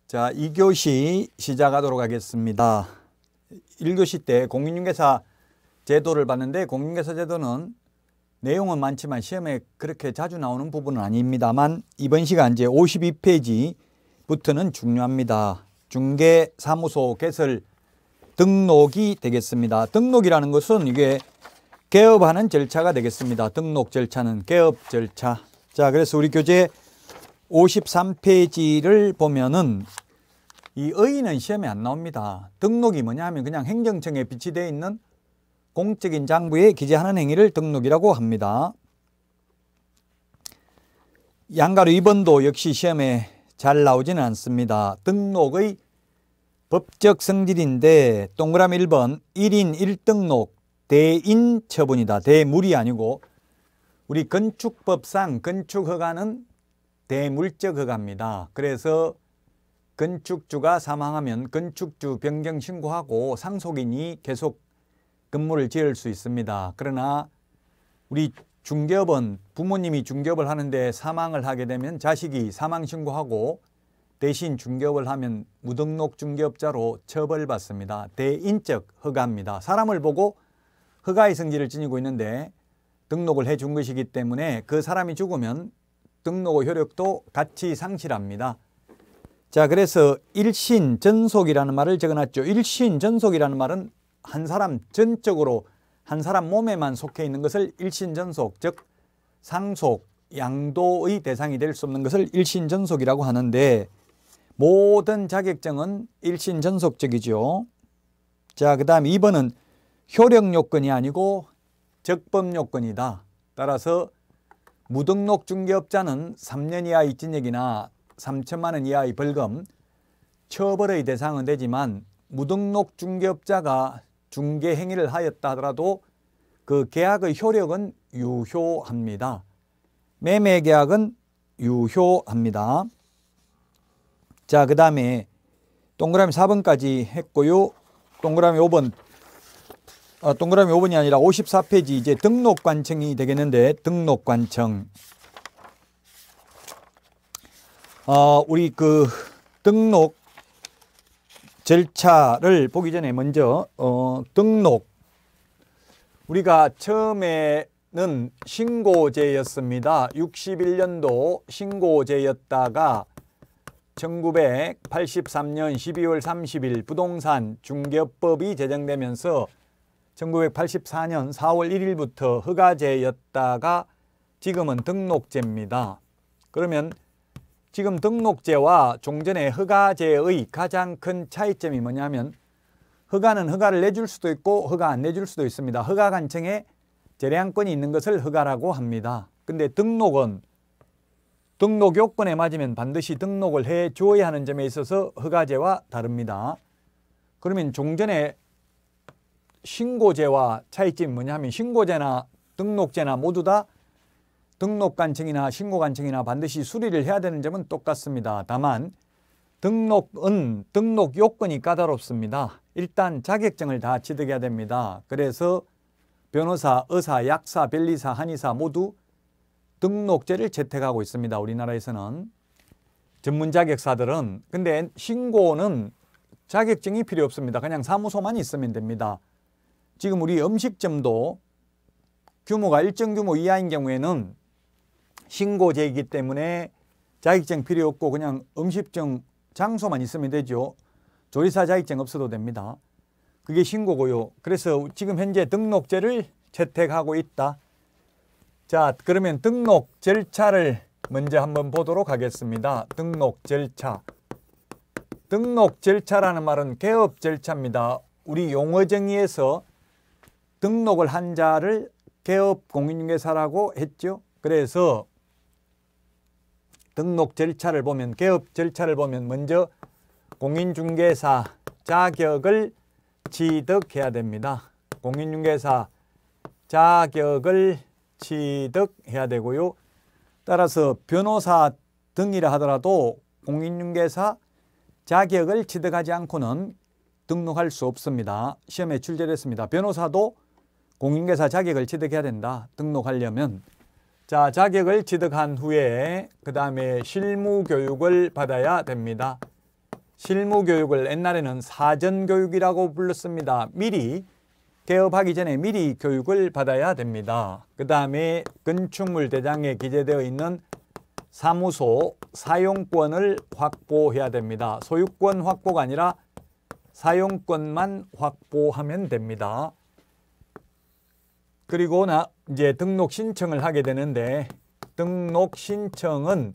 자, 2교시 시작하도록 하겠습니다. 1교시 때 공인중개사 제도를 봤는데 공인중개사 제도는 내용은 많지만 시험에 그렇게 자주 나오는 부분은 아닙니다만 이번 시간 이제 52페이지부터는 중요합니다. 중개사무소 개설 등록이 되겠습니다. 등록이라는 것은 이게 개업하는 절차가 되겠습니다. 등록 절차는 개업 절차. 자, 그래서 우리 교재 53페이지를 보면은 이 의의는 시험에 안 나옵니다. 등록이 뭐냐 하면 그냥 행정청에 비치되어 있는 공적인 장부에 기재하는 행위를 등록이라고 합니다. 양가로 2번도 역시 시험에 잘 나오지는 않습니다. 등록의 법적 성질인데 동그라미 1번 1인 1등록 대인 처분이다. 대물이 아니고 우리 건축법상 건축허가는 대물적 허가입니다. 그래서 건축주가 사망하면 건축주 변경 신고하고 상속인이 계속 건물을 지을 수 있습니다. 그러나 우리 중개업은 부모님이 중개업을 하는데 사망을 하게 되면 자식이 사망 신고하고 대신 중개업을 하면 무등록 중개업자로 처벌받습니다. 대인적 허가입니다. 사람을 보고 허가의 성질을 지니고 있는데 등록을 해준 것이기 때문에 그 사람이 죽으면 등록의 효력도 같이 상실합니다. 자, 그래서 일신전속이라는 말을 적어놨죠. 일신전속이라는 말은 한 사람 전적으로 한 사람 몸에만 속해 있는 것을 일신전속, 즉 상속, 양도의 대상이 될 수 없는 것을 일신전속이라고 하는데 모든 자격증은 일신전속적이죠. 자, 그 다음 2번은 효력요건이 아니고 적법요건이다. 따라서 무등록 중개업자는 3년 이하의 징역이나 3천만 원 이하의 벌금, 처벌의 대상은 되지만 무등록 중개업자가 중개 행위를 하였다 하더라도 그 계약의 효력은 유효합니다. 매매 계약은 유효합니다. 자, 그 다음에 동그라미 4번까지 했고요. 동그라미 5번, 동그라미 5번이 아니라 54페이지 이제 등록관청이 되겠는데 등록관청. 우리 그 등록 절차를 보기 전에 먼저 등록 우리가 처음에는 신고제였습니다. 61년도 신고제였다가 1983년 12월 30일 부동산 중개업법이 제정되면서 1984년 4월 1일부터 허가제였다가 지금은 등록제입니다. 그러면 지금 등록제와 종전의 허가제의 가장 큰 차이점이 뭐냐면 허가는 허가를 내줄 수도 있고 허가 안 내줄 수도 있습니다. 허가관청에 재량권이 있는 것을 허가라고 합니다. 근데 등록은 등록 요건에 맞으면 반드시 등록을 해 주어야 하는 점에 있어서 허가제와 다릅니다. 그러면 종전의 신고제와 차이점이 뭐냐면 신고제나 등록제나 모두 다 등록관청이나 신고관청이나 반드시 수리를 해야 되는 점은 똑같습니다. 다만 등록은 등록 요건이 까다롭습니다. 일단 자격증을 다 취득해야 됩니다. 그래서 변호사, 의사, 약사, 변리사, 한의사 모두 등록제를 채택하고 있습니다. 우리나라에서는 전문 자격사들은. 근데 신고는 자격증이 필요 없습니다. 그냥 사무소만 있으면 됩니다. 지금 우리 음식점도 규모가 일정 규모 이하인 경우에는 신고제이기 때문에 자격증 필요 없고 그냥 음식점 장소만 있으면 되죠. 조리사 자격증 없어도 됩니다. 그게 신고고요. 그래서 지금 현재 등록제를 채택하고 있다. 자, 그러면 등록 절차를 먼저 한번 보도록 하겠습니다. 등록 절차. 등록 절차라는 말은 개업 절차입니다. 우리 용어 정의에서 등록을 한 자를 개업 공인중개사라고 했죠. 그래서 등록 절차를 보면 개업 절차를 보면 먼저 공인중개사 자격을 취득해야 됩니다. 공인중개사 자격을 취득해야 되고요. 따라서 변호사 등이라 하더라도 공인중개사 자격을 취득하지 않고는 등록할 수 없습니다. 시험에 출제됐습니다. 변호사도 공인중개사 자격을 취득해야 된다. 등록하려면. 자, 자격을 취득한 후에 그 다음에 실무 교육을 받아야 됩니다. 실무교육을 옛날에는 사전교육이라고 불렀습니다. 미리 개업하기 전에 미리 교육을 받아야 됩니다. 그 다음에 건축물 대장에 기재되어 있는 사무소 사용권을 확보해야 됩니다. 소유권 확보가 아니라 사용권만 확보하면 됩니다. 그리고 이제 등록 신청을 하게 되는데, 등록 신청은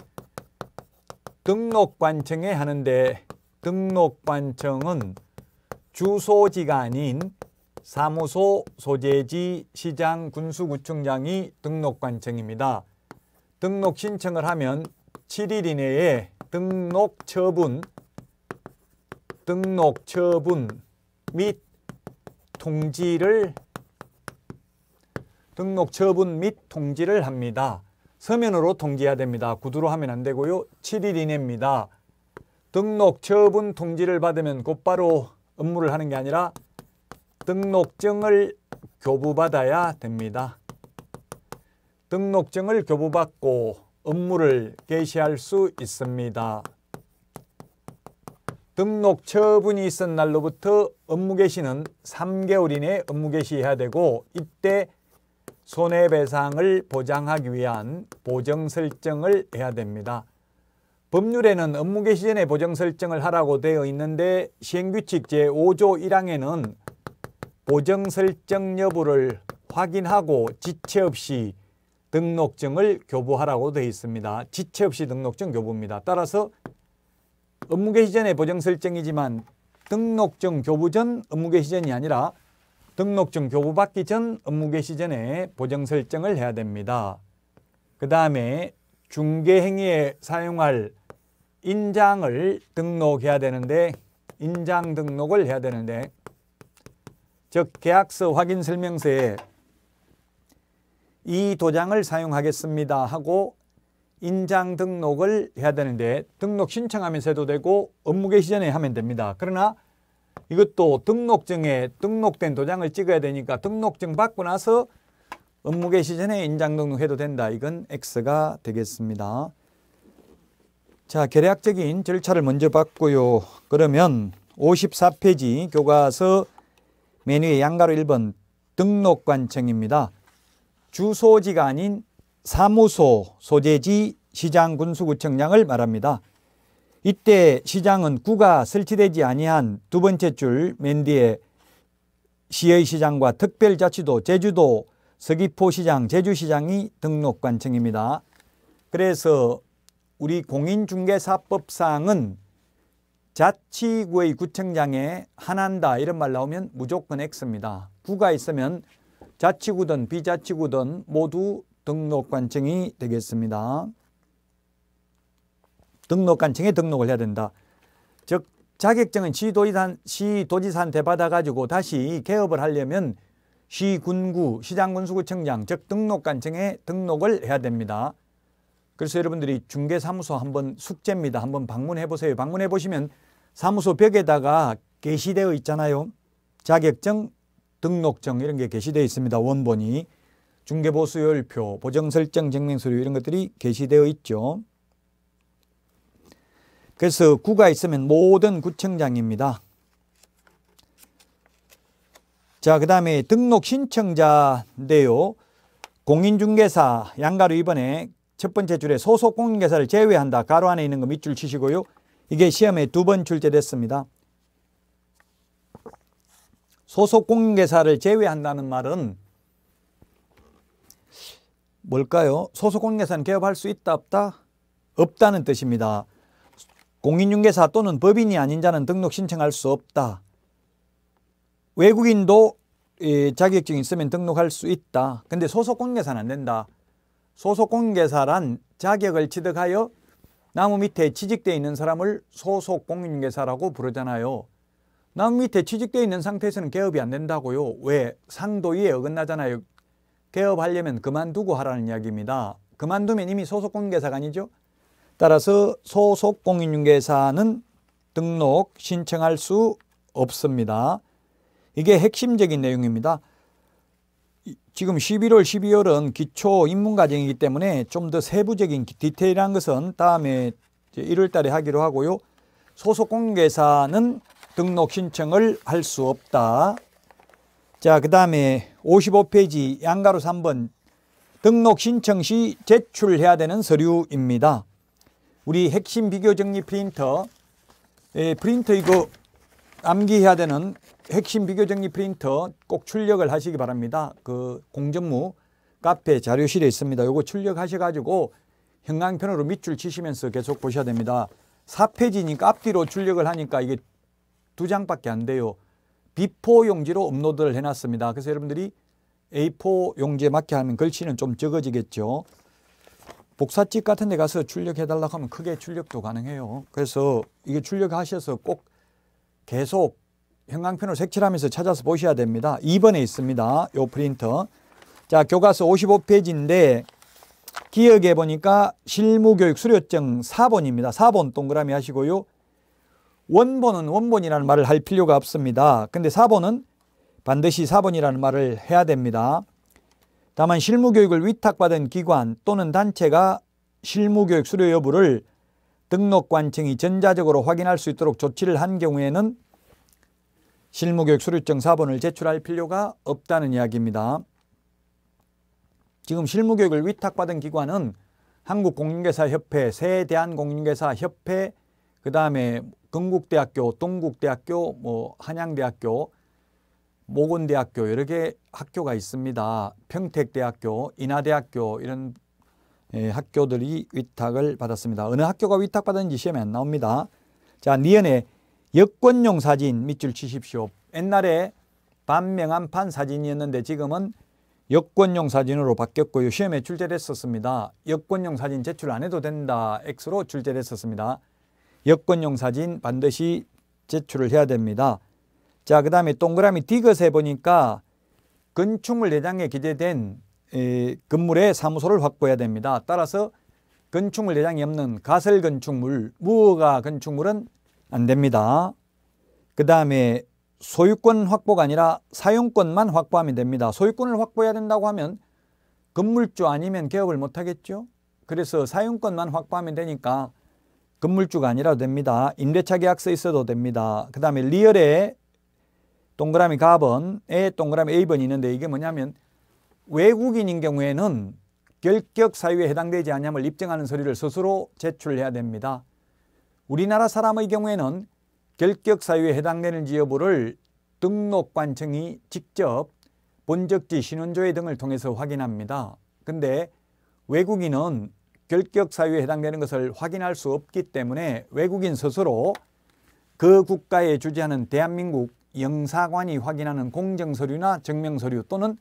등록관청에 하는데, 등록관청은 주소지가 아닌 사무소 소재지 시장 군수구청장이 등록관청입니다. 등록 신청을 하면 7일 이내에 등록 처분 및 통지를 합니다. 서면으로 통지해야 됩니다. 구두로 하면 안 되고요. 7일 이내입니다. 등록 처분 통지를 받으면 곧바로 업무를 하는 게 아니라 등록증을 교부받아야 됩니다. 등록증을 교부받고 업무를 개시할 수 있습니다. 등록 처분이 있은 날로부터 업무 개시는 3개월 이내에 업무 개시해야 되고, 이때 손해배상을 보장하기 위한 보정 설정을 해야 됩니다. 법률에는 업무 개시 전에 보정 설정을 하라고 되어 있는데, 시행규칙 제5조 1항에는 보정 설정 여부를 확인하고 지체 없이 등록증을 교부하라고 되어 있습니다. 지체 없이 등록증 교부입니다. 따라서 업무 개시 전에 보정 설정이지만 등록증 교부 전 업무 개시 전이 아니라 등록증 교부받기 전 업무 개시 전에 보정 설정을 해야 됩니다. 그 다음에 중개행위에 사용할 인장을 등록해야 되는데, 인장 등록을 해야 되는데, 즉 계약서 확인 설명서에 이 도장을 사용하겠습니다 하고 인장 등록을 해야 되는데, 등록 신청하면서 해도 되고 업무 개시 전에 하면 됩니다. 그러나 이것도 등록증에 등록된 도장을 찍어야 되니까 등록증 받고 나서 업무 개시 전에 인장 등록해도 된다. 이건 X가 되겠습니다. 자, 계략적인 절차를 먼저 봤고요. 그러면 54페이지 교과서 맨 위에 양가로 1번 등록관청입니다. 주소지가 아닌 사무소 소재지 시장 군수구청장을 말합니다. 이때 시장은 구가 설치되지 아니한 두 번째 줄 맨 뒤에 시의 시장과 특별자치도 제주도 서귀포시장 제주시장이 등록관청입니다. 그래서 우리 공인중개사법상은 자치구의 구청장에 한한다 이런 말 나오면 무조건 X입니다. 구가 있으면 자치구든 비자치구든 모두 등록관청이 되겠습니다. 등록관청에 등록을 해야 된다. 즉 자격증은 시도지사한테 받아가지고 다시 개업을 하려면 시군구, 시장군수구청장, 즉 등록관청에 등록을 해야 됩니다. 그래서 여러분들이 중개사무소 한번 숙제입니다. 한번 방문해 보세요. 방문해 보시면 사무소 벽에다가 게시되어 있잖아요. 자격증, 등록증 이런 게 게시되어 있습니다. 원본이. 중개보수열표, 보정설정 증명서류 이런 것들이 게시되어 있죠. 그래서 구가 있으면 모든 구청장입니다. 자, 그 다음에 등록 신청자인데요. 공인중개사 양가로 2번에 첫 번째 줄에 소속 공인중개사를 제외한다. 가로 안에 있는 거 밑줄 치시고요. 이게 시험에 2번 출제됐습니다. 소속 공인중개사를 제외한다는 말은 뭘까요? 소속 공인중개사는 개업할 수 있다 없다? 없다는 뜻입니다. 공인중개사 또는 법인이 아닌 자는 등록 신청할 수 없다. 외국인도 자격증이 있으면 등록할 수 있다. 근데 소속 공인중개사는 안 된다. 소속 공인중개사란 자격을 취득하여 나무 밑에 취직되어 있는 사람을 소속 공인중개사라고 부르잖아요. 나무 밑에 취직되어 있는 상태에서는 개업이 안 된다고요. 왜? 상도위에 어긋나잖아요. 개업하려면 그만두고 하라는 이야기입니다. 그만두면 이미 소속 공인중개사가 아니죠. 따라서 소속 공인중개사는 등록 신청할 수 없습니다. 이게 핵심적인 내용입니다. 지금 11월, 12월은 기초 입문과정이기 때문에 좀 더 세부적인 디테일한 것은 다음에 1월 달에 하기로 하고요. 소속 공인중개사는 등록 신청을 할 수 없다. 자, 그 다음에 55페이지 양가로 3번 등록 신청 시 제출해야 되는 서류입니다. 우리 핵심 비교 정리 프린터, 프린터 이거 암기해야 되는 핵심 비교 정리 프린터 꼭 출력을 하시기 바랍니다. 그 공전무 카페 자료실에 있습니다. 요거 출력하셔가지고 형광펜으로 밑줄 치시면서 계속 보셔야 됩니다. 4페이지니까 앞뒤로 출력을 하니까 이게 2장밖에 안 돼요. B4 용지로 업로드를 해놨습니다. 그래서 여러분들이 A4 용지에 맞게 하면 글씨는 좀 적어지겠죠. 복사집 같은 데 가서 출력해달라고 하면 크게 출력도 가능해요. 그래서 이게 출력하셔서 꼭 계속 형광펜으로 색칠하면서 찾아서 보셔야 됩니다. 2번에 있습니다. 요 프린터. 자, 교과서 55페이지인데 기억해 보니까 실무교육 수료증 4번입니다. 4번 동그라미 하시고요. 원본은 원본이라는 말을 할 필요가 없습니다. 근데 4번은 반드시 4번이라는 말을 해야 됩니다. 다만 실무교육을 위탁받은 기관 또는 단체가 실무교육 수료 여부를 등록관청이 전자적으로 확인할 수 있도록 조치를 한 경우에는 실무교육 수료증 4번을 제출할 필요가 없다는 이야기입니다. 지금 실무교육을 위탁받은 기관은 한국공인중개사협회, 세대한공인중개사협회, 그 다음에 건국대학교, 동국대학교, 한양대학교, 모건대학교 여러 개 학교가 있습니다. 평택대학교, 인하대학교 이런 학교들이 위탁을 받았습니다. 어느 학교가 위탁받았는지 시험에 안 나옵니다. 자, 니은에 여권용 사진 밑줄 치십시오. 옛날에 반명함판 사진이었는데 지금은 여권용 사진으로 바뀌었고요. 시험에 출제됐었습니다. 여권용 사진 제출 안 해도 된다. X로 출제됐었습니다. 여권용 사진 반드시 제출을 해야 됩니다. 자, 그 다음에 동그라미 디귿에 보니까 건축물 내장에 기재된 건물의 사무소를 확보해야 됩니다. 따라서 건축물 내장이 없는 가설 건축물, 무허가 건축물은 안 됩니다. 그 다음에 소유권 확보가 아니라 사용권만 확보하면 됩니다. 소유권을 확보해야 된다고 하면 건물주 아니면 개업을 못 하겠죠. 그래서 사용권만 확보하면 되니까 건물주가 아니라도 됩니다. 임대차 계약서 있어도 됩니다. 그 다음에 리얼에 동그라미 가번에 동그라미 A번이 있는데 이게 뭐냐면 외국인인 경우에는 결격 사유에 해당되지 않음을 입증하는 서류를 스스로 제출해야 됩니다. 우리나라 사람의 경우에는 결격 사유에 해당되는지 여부를 등록관청이 직접 본적지 신원조회 등을 통해서 확인합니다. 근데 외국인은 결격 사유에 해당되는 것을 확인할 수 없기 때문에 외국인 스스로 그 국가에 주재하는 대한민국 영사관이 확인하는 공정서류나 증명서류 또는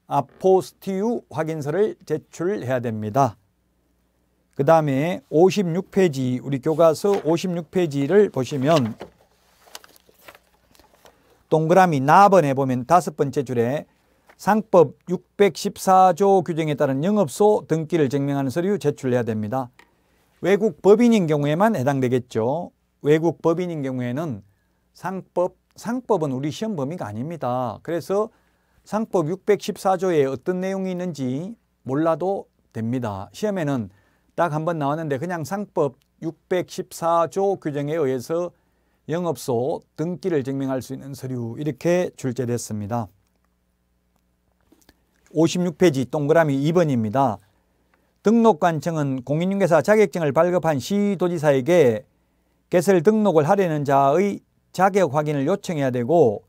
아포스티유 확인서를 제출해야 됩니다. 그 다음에 56페이지 우리 교과서 56페이지를 보시면 동그라미 나번에 보면 5번째 줄에 상법 614조 규정에 따른 영업소 등기를 증명하는 서류 제출해야 됩니다. 외국 법인인 경우에만 해당되겠죠. 외국 법인인 경우에는 상법은 우리 시험 범위가 아닙니다. 그래서 상법 614조에 어떤 내용이 있는지 몰라도 됩니다. 시험에는 딱 한 번 나왔는데 그냥 상법 614조 규정에 의해서 영업소 등기를 증명할 수 있는 서류 이렇게 출제됐습니다. 56페이지 동그라미 2번입니다. 등록관청은 공인중개사 자격증을 발급한 시도지사에게 개설 등록을 하려는 자의 자격 확인을 요청해야 되고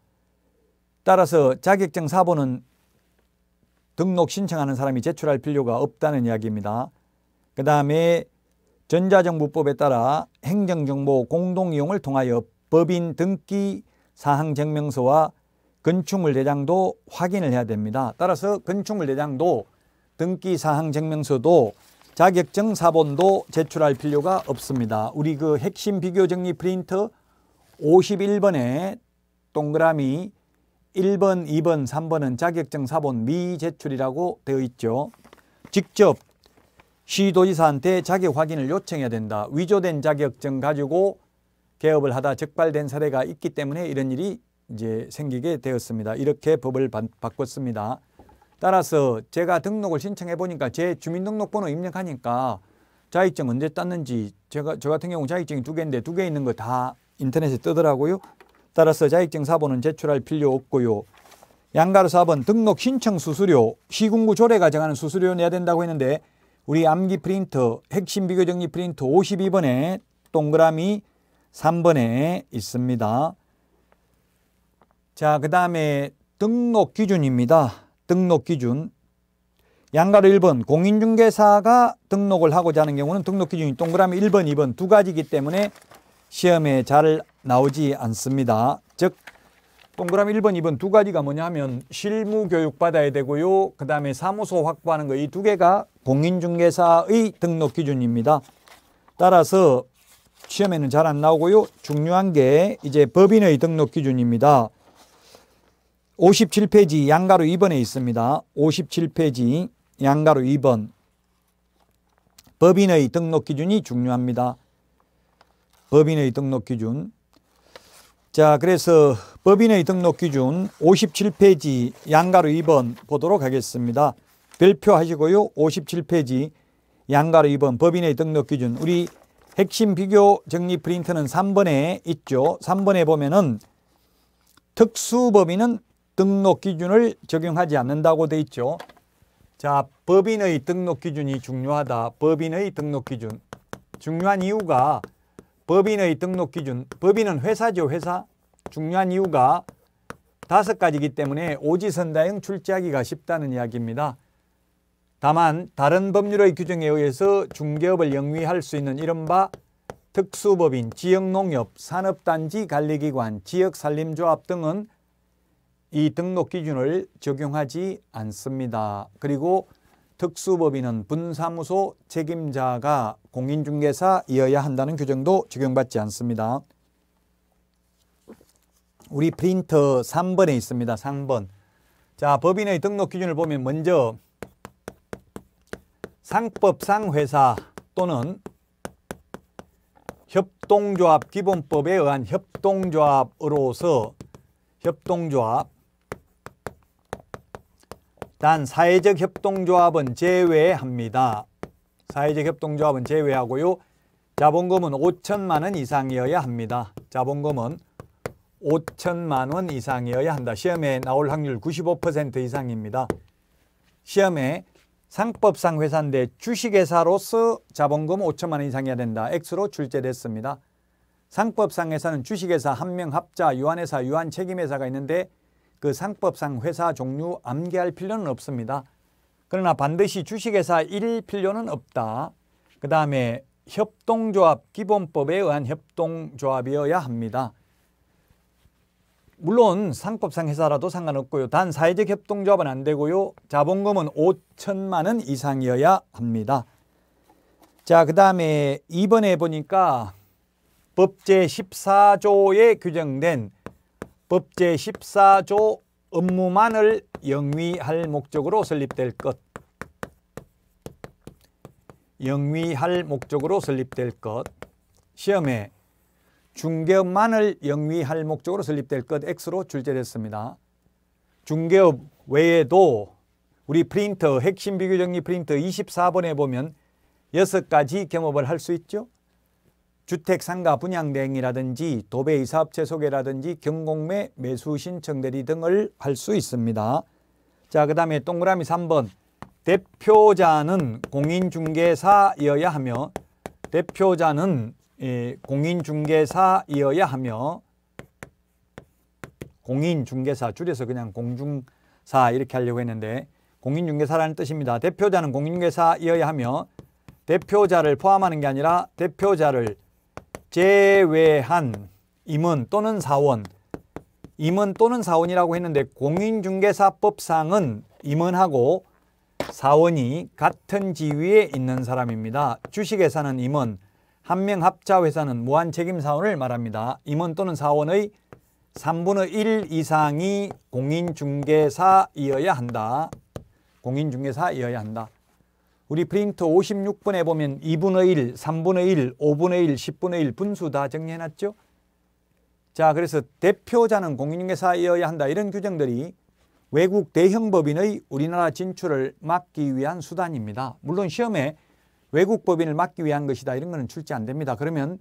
따라서 자격증 사본은 등록 신청하는 사람이 제출할 필요가 없다는 이야기입니다. 그 다음에 전자정부법에 따라 행정정보 공동이용을 통하여 법인 등기 사항증명서와 건축물 내장도 확인을 해야 됩니다. 따라서 건축물 내장도 등기 사항증명서도 자격증 사본도 제출할 필요가 없습니다. 우리 그 핵심 비교 정리 프린터 51번에 동그라미 1번, 2번, 3번은 자격증 사본 미제출이라고 되어 있죠. 직접 시도지사한테 자격 확인을 요청해야 된다. 위조된 자격증 가지고 개업을 하다 적발된 사례가 있기 때문에 이런 일이 이제 생기게 되었습니다. 이렇게 법을 바꿨습니다. 따라서 제가 등록을 신청해 보니까 제 주민등록번호 입력하니까 자격증 언제 땄는지 저 같은 경우 자격증이 2개인데 2개 있는 거 다 인터넷에 뜨더라고요. 따라서 자격증 사본은 제출할 필요 없고요. 양가로 4번 등록 신청 수수료, 시군구 조례가 정하는 수수료 내야 된다고 했는데 우리 암기 프린터 핵심 비교 정리 프린터 52번에 동그라미 3번에 있습니다. 자, 그 다음에 등록 기준입니다. 등록 기준. 양가로 1번 공인중개사가 등록을 하고자 하는 경우는 등록 기준이 동그라미 1번, 2번 두 가지이기 때문에 시험에 잘 나오지 않습니다. 즉 동그라미 1번, 2번 두 가지가 뭐냐 하면 실무 교육 받아야 되고요. 그 다음에 사무소 확보하는 거 이 두 개가 공인중개사의 등록 기준입니다. 따라서 시험에는 잘 안 나오고요. 중요한 게 이제 법인의 등록 기준입니다. 57페이지 양가로 2번에 있습니다. 57페이지 양가로 2번. 법인의 등록 기준이 중요합니다. 법인의 등록 기준. 자, 그래서 법인의 등록 기준 57페이지 양가로 2번 보도록 하겠습니다. 별표하시고요. 57페이지 양가로 2번 법인의 등록 기준. 우리 핵심 비교 정리 프린트는 3번에 있죠. 3번에 보면은 특수법인은 등록 기준을 적용하지 않는다고 돼 있죠. 자, 법인의 등록 기준이 중요하다. 법인의 등록 기준. 중요한 이유가 법인의 등록 기준. 법인은 회사죠, 회사. 중요한 이유가 5가지이기 때문에 오지선다형 출제하기가 쉽다는 이야기입니다. 다만 다른 법률의 규정에 의해서 중개업을 영위할 수 있는 이른바 특수법인, 지역농협, 산업단지 관리기관, 지역산림조합 등은 이 등록 기준을 적용하지 않습니다. 그리고 특수법인은 분사무소 책임자가 공인중개사이어야 한다는 규정도 적용받지 않습니다. 우리 프린터 3번에 있습니다. 3번. 자, 법인의 등록 기준을 보면 먼저 상법상 회사 또는 협동조합 기본법에 의한 협동조합으로서 협동조합 단 사회적 협동조합은 제외합니다. 사회적 협동조합은 제외하고요. 자본금은 5천만 원 이상이어야 합니다. 자본금은 5천만 원 이상이어야 한다. 시험에 나올 확률 95% 이상입니다. 시험에 상법상 회사인데 주식회사로서 자본금 5천만 원 이상이어야 된다. X로 출제됐습니다. 상법상 회사는 주식회사, 한명합자, 유한회사, 유한책임회사가 있는데 그 상법상 회사 종류 암기할 필요는 없습니다. 그러나 반드시 주식회사일 필요는 없다. 그 다음에 협동조합 기본법에 의한 협동조합이어야 합니다. 물론 상법상 회사라도 상관없고요. 단 사회적 협동조합은 안 되고요. 자본금은 5천만 원 이상이어야 합니다. 자, 그 다음에 2번에 보니까 법제 14조에 규정된 법제 14조 업무만을 영위할 목적으로 설립될 것. 영위할 목적으로 설립될 것. 시험에 중개업만을 영위할 목적으로 설립될 것 X로 출제됐습니다. 중개업 외에도 우리 프린터 핵심 비교 정리 프린터 24번에 보면 6가지 겸업을 할 수 있죠. 주택 상가 분양 대행이라든지 도배의 사업체 소개라든지 경공매 매수 신청 대리 등을 할 수 있습니다. 자, 그 다음에 동그라미 3번 대표자는 공인중개사이어야 하며 대표자는 공인중개사이어야 하며 공인중개사 줄여서 그냥 공중사 이렇게 하려고 했는데 공인중개사라는 뜻입니다. 대표자는 공인중개사이어야 하며 대표자를 포함하는 게 아니라 대표자를 제외한 임원 또는 사원, 임원 또는 사원이라고 했는데 공인중개사법상은 임원하고 사원이 같은 지위에 있는 사람입니다. 주식회사는 임원, 한명합자회사는 무한책임사원을 말합니다. 임원 또는 사원의 3분의 1 이상이 공인중개사이어야 한다. 공인중개사이어야 한다. 우리 프린터 56번에 보면 2분의 1, 3분의 1, 5분의 1, 10분의 1 분수 다 정리해놨죠. 자, 그래서 대표자는 공인중개사이어야 한다. 이런 규정들이 외국 대형법인의 우리나라 진출을 막기 위한 수단입니다. 물론 시험에 외국 법인을 막기 위한 것이다. 이런 거는 출제 안 됩니다. 그러면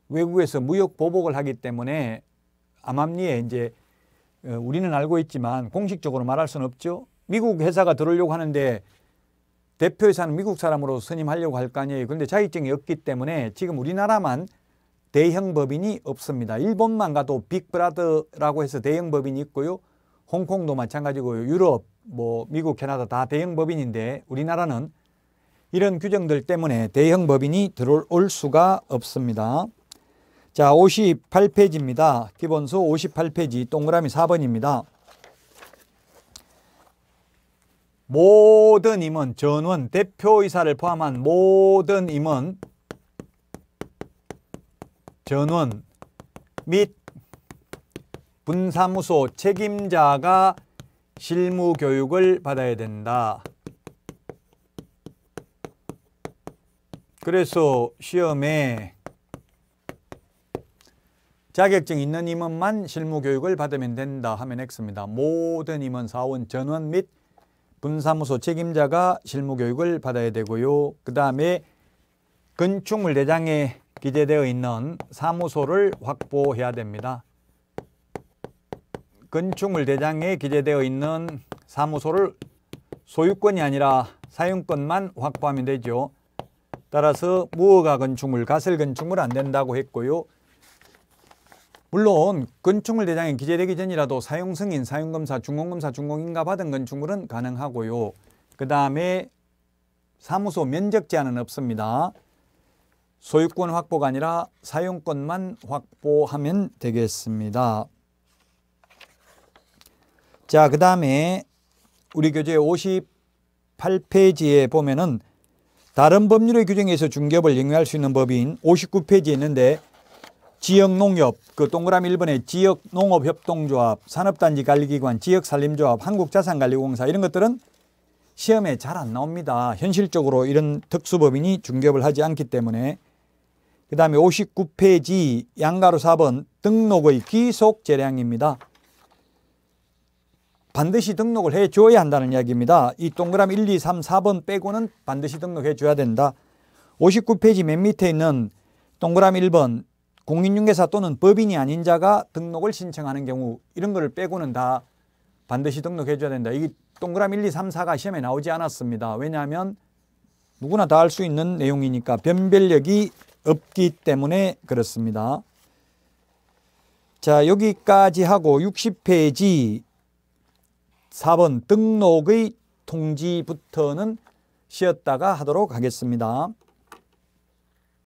외국에서 무역 보복을 하기 때문에 암암리에 이제 우리는 알고 있지만 공식적으로 말할 수는 없죠. 미국 회사가 들어오려고 하는데 대표이사는 미국 사람으로 선임하려고 할 거 아니에요. 그런데 자격증이 없기 때문에 지금 우리나라만 대형 법인이 없습니다. 일본만 가도 빅브라더라고 해서 대형 법인이 있고요. 홍콩도 마찬가지고요. 유럽, 미국, 캐나다 다 대형 법인인데 우리나라는 이런 규정들 때문에 대형 법인이 들어올 수가 없습니다. 자, 58페이지입니다. 기본서 58페이지 동그라미 4번입니다. 모든 임원, 전원, 대표이사를 포함한 모든 임원, 전원 및 분사무소 책임자가 실무교육을 받아야 된다. 그래서 시험에 자격증 있는 임원만 실무교육을 받으면 된다 하면 X입니다. 모든 임원, 사원, 전원 및 분사무소 책임자가 실무교육을 받아야 되고요. 그 다음에 건축물 대장에 기재되어 있는 사무소를 확보해야 됩니다. 건축물 대장에 기재되어 있는 사무소를 소유권이 아니라 사용권만 확보하면 되죠. 따라서 무허가 건축물, 가설 건축물 안 된다고 했고요. 물론 건축물 대장에 기재되기 전이라도 사용승인, 사용검사, 준공검사, 준공인가 받은 건축물은 가능하고요. 그 다음에 사무소 면적 제한은 없습니다. 소유권 확보가 아니라 사용권만 확보하면 되겠습니다. 자, 그 다음에 우리 교재 58페이지에 보면은 다른 법률의 규정에서 중개업을 영위할 수 있는 법인 59페이지에 있는데 지역농협, 그 동그라미 1번에 지역농업협동조합, 산업단지관리기관, 지역산림조합, 한국자산관리공사 이런 것들은 시험에 잘 안 나옵니다. 현실적으로 이런 특수법인이 중개업을 하지 않기 때문에. 그 다음에 59페이지 양가로 4번 등록의 귀속재량입니다. 반드시 등록을 해줘야 한다는 이야기입니다. 이 동그라미 1, 2, 3, 4번 빼고는 반드시 등록해줘야 된다. 59페이지 맨 밑에 있는 동그라미 1번 공인중개사 또는 법인이 아닌 자가 등록을 신청하는 경우 이런 거를 빼고는 다 반드시 등록해줘야 된다. 이 동그라미 1, 2, 3, 4가 시험에 나오지 않았습니다. 왜냐하면 누구나 다 알 수 있는 내용이니까 변별력이 없기 때문에 그렇습니다. 자, 여기까지 하고 60페이지 4번 등록의 통지부터는 쉬었다가 하도록 하겠습니다.